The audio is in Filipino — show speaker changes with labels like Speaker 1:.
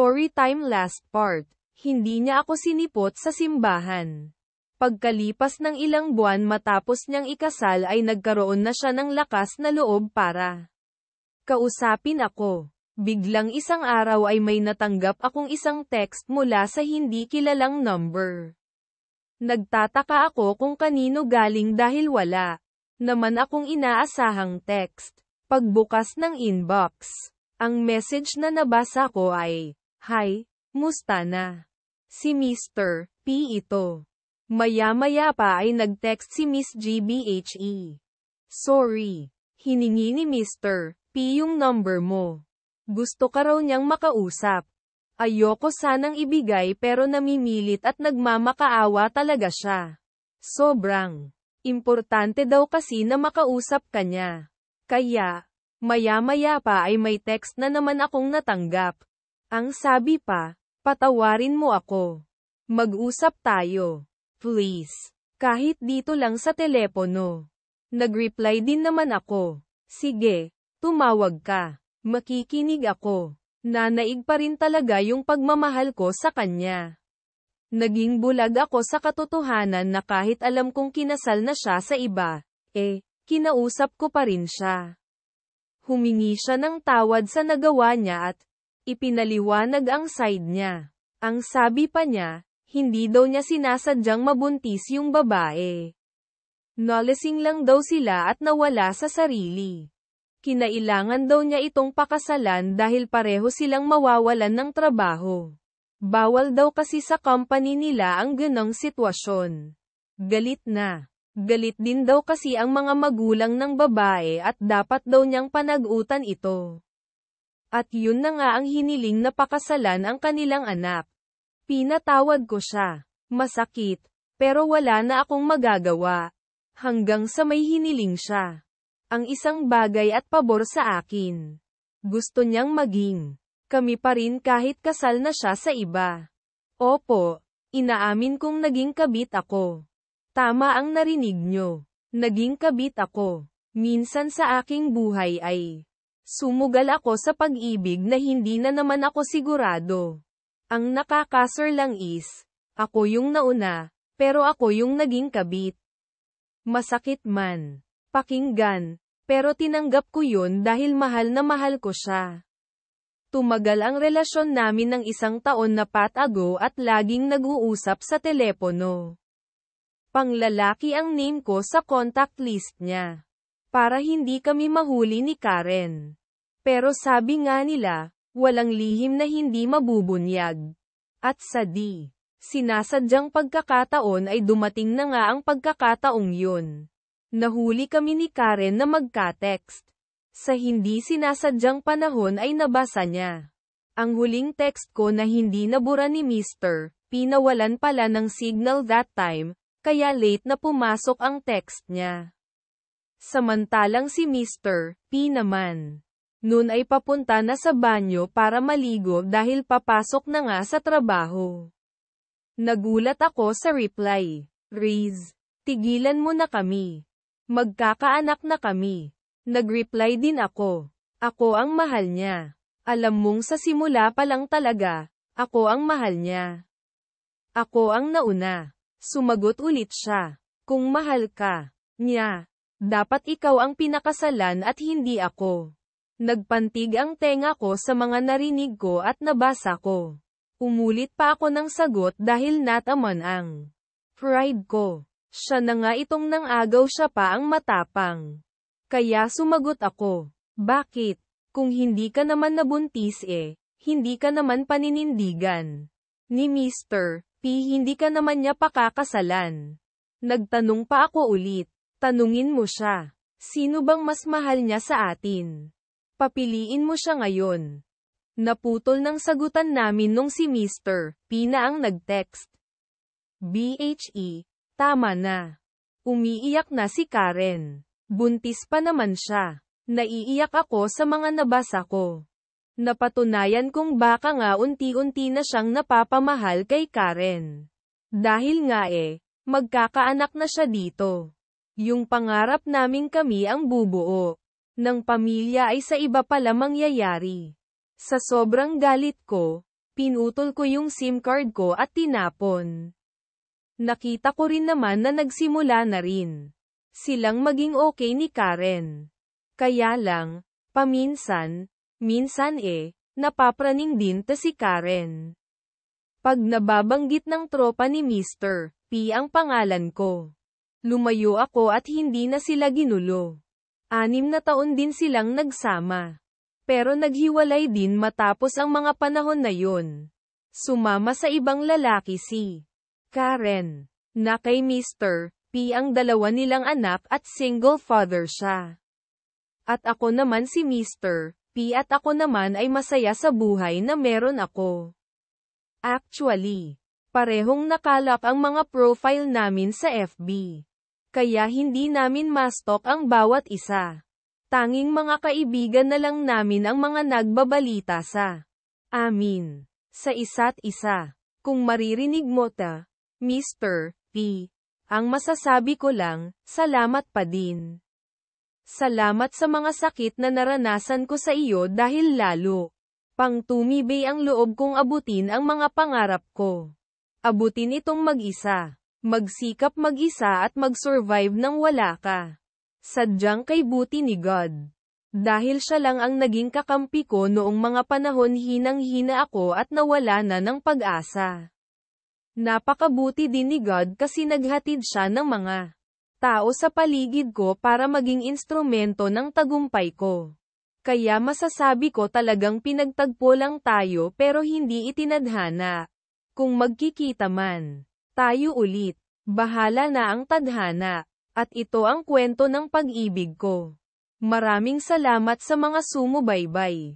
Speaker 1: Story time last part. Hindi niya ako sinipot sa simbahan. Pagkalipas ng ilang buwan matapos niyang ikasal ay nagkaroon na siya ng lakas na loob para kausapin ako. Biglang isang araw ay may natanggap akong isang text mula sa hindi kilalang number. Nagtataka ako kung kanino galing dahil wala naman akong inaasahang text. Pagbukas ng inbox, ang message na nabasa ko ay, "Hi, musta na?" Si Mr. P ito. Maya-maya pa ay nag-text si Miss GBHE. "Sorry, hiningi ni Mr. P yung number mo. Gusto ka raw niyang makausap. Ayoko sanang ibigay pero namimilit at nagmamakaawa talaga siya. Sobrang importante daw kasi na makausap ka niya. Kaya, maya-maya pa ay may text na naman akong natanggap. Ang sabi pa, patawarin mo ako. Mag-usap tayo. Please. Kahit dito lang sa telepono." Nag-reply din naman ako. "Sige, tumawag ka. Makikinig ako." Nanaig pa rin talaga yung pagmamahal ko sa kanya. Naging bulag ako sa katotohanan na kahit alam kong kinasal na siya sa iba, kinausap ko pa rin siya. Humingi siya ng tawad sa nagawa niya at ipinaliwanag ang side niya. Ang sabi pa niya, hindi daw niya sinasadyang mabuntis yung babae. Nalasing lang daw sila at nawala sa sarili. Kinailangan daw niya itong pakasalan dahil pareho silang mawawalan ng trabaho. Bawal daw kasi sa company nila ang ganong sitwasyon. Galit na. Galit din daw kasi ang mga magulang ng babae at dapat daw niyang panag-utan ito. At yun na nga ang hiniling na pakasalan ang kanilang anak. Pinatawad ko siya. Masakit. Pero wala na akong magagawa. Hanggang sa may hiniling siya. Ang isang bagay at pabor sa akin. Gusto niyang maging kami pa rin kahit kasal na siya sa iba. Opo, inaamin kong naging kabit ako. Tama ang narinig nyo. Naging kabit ako. Minsan sa aking buhay ay sumugal ako sa pag-ibig na hindi na naman ako sigurado. Ang nakakasar lang is, ako yung nauna, pero ako yung naging kabit. Masakit man. Pakinggan. Pero tinanggap ko yun dahil mahal na mahal ko siya. Tumagal ang relasyon namin ng 1 taon na patago at laging nag-uusap sa telepono. Panglalaki ang name ko sa contact list niya. Para hindi kami mahuli ni Karen. Pero sabi nga nila, walang lihim na hindi mabubunyag. At sa sinasadyang pagkakataon ay dumating na nga ang pagkakataong yun. Nahuli kami ni Karen na magka-text. Sa hindi sinasadyang panahon ay nabasa niya. Ang huling text ko na hindi nabura ni Mr. P nawalan pala ng signal that time, kaya late na pumasok ang text niya. Samantalang si Mr. P naman, noon ay papunta na sa banyo para maligo dahil papasok na nga sa trabaho. Nagulat ako sa reply. "Riz, tigilan mo na kami. Magkakaanak na kami." Nag-reply din ako. Ako ang mahal niya. Alam mong sa simula pa lang talaga, ako ang mahal niya. Ako ang nauna. Sumagot ulit siya. "Kung mahal ka niya, dapat ikaw ang pinakasalan at hindi ako." Nagpantig ang tenga ko sa mga narinig ko at nabasa ko. Umulit pa ako ng sagot dahil nataman ang pride ko. Siya na nga itong nang-agaw, siya pa ang matapang. Kaya sumagot ako, "Bakit? Kung hindi ka naman nabuntis hindi ka naman paninindigan ni Mr. P, hindi ka naman niya pakakasalan." Nagtanong pa ako ulit, "Tanungin mo siya. Sino bang mas mahal niya sa atin? Papiliin mo siya ngayon." Naputol ng sagutan namin nung si Mr. P na ang nag-text. "BHE, tama na." Umiiyak na si Karen. Buntis pa naman siya. Naiiyak ako sa mga nabasa ko. Napatunayan kong baka nga unti-unti na siyang napapamahal kay Karen. Dahil nga magkakaanak na siya dito. Yung pangarap naming kami ang bubuo ng pamilya ay sa iba pala mangyayari. Sa sobrang galit ko, Pinutol ko yung SIM card ko at tinapon. Nakita ko rin naman na nagsimula na rin silang maging okay ni Karen. Kaya lang, minsan napapraning din si Karen. Pag nababanggit ng tropa ni Mr. P ang pangalan ko, lumayo ako at hindi na sila ginulo. 6 na taon din silang nagsama. Pero naghiwalay din matapos ang mga panahon na yun. Sumama sa ibang lalaki si Karen, na kay Mr. P ang 2 nilang anak at single father siya. At ako naman si Mr. P at ako naman ay masaya sa buhay na meron ako. Actually, parehong nakalak ang mga profile namin sa FB. Kaya hindi namin ma-stalk ang bawat isa. Tanging mga kaibigan na lang namin ang mga nagbabalita sa amin, sa isa't isa. Kung maririnig mo ta, Mr. P, ang masasabi ko lang, salamat pa din. Salamat sa mga sakit na naranasan ko sa iyo dahil lalo pang tumibay ang loob kong abutin ang mga pangarap ko. Abutin itong mag-isa, magsikap mag-isa at mag-survive nang wala ka. Sadyang kay buti ni God. Dahil siya lang ang naging kakampi ko noong mga panahon hinang-hina ako at nawala na ng pag-asa. Napakabuti din ni God kasi naghatid siya ng mga tao sa paligid ko para maging instrumento ng tagumpay ko. Kaya masasabi ko talagang pinagtagpo lang tayo pero hindi itinadhana. Kung magkikita man tayo ulit, bahala na ang tadhana. At ito ang kwento ng pag-ibig ko. Maraming salamat sa mga sumubaybay.